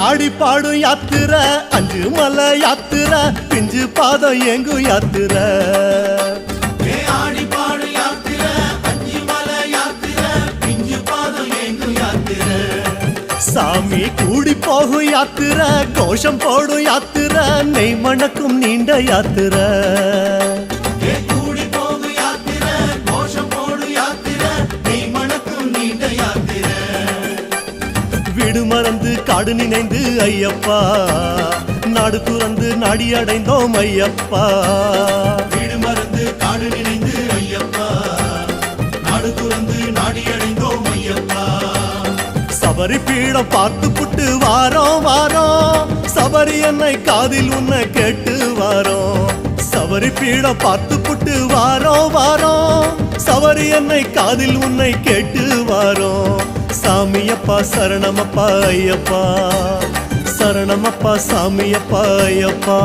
ஆடி பாடும் யாத்திரை அஞ்சு மலை யாத்திரை பிஞ்சு பாதம் எங்கு யாத்திரை ஆடி பாடும் யாத்திரை அஞ்சு மலை யாத்திரை பிஞ்சு பாதம் எங்கு யாத்திரை சாமி கூடி போகும் யாத்திரை கோஷம் போடும் யாத்திரை நெய் மணக்கும் நீண்ட யாத்திரை கூடி போகும் யாத்திரை கோஷம் போடும் யாத்திரை நெய் மணக்கும் நீண்ட யாத்திரை வீடு மறந்து காடு நினைந்து ஐயப்பா நாடு துறந்து நாடி அடைந்தோம் ஐயப்பா வீடு மறந்து காடு நினைந்து ஐயப்பா நாடு துறந்து நாடி அடைந்தோம் ஐயப்பா சபரி பீடம் பார்த்து புட்டு வாரோம் வாரோம் சபரி என்னை காதில் உன்னை கேட்டு வாரோம் சபரி பீடம் பார்த்து புட்டு வாரோம் வாரோம் சபரி என்னை காதில் உன்னை கேட்டு வாரோம் சாமியப்பா சரணமப்பா ஐயப்பா சரணமப்பா சாமியப்பா ஐயப்பா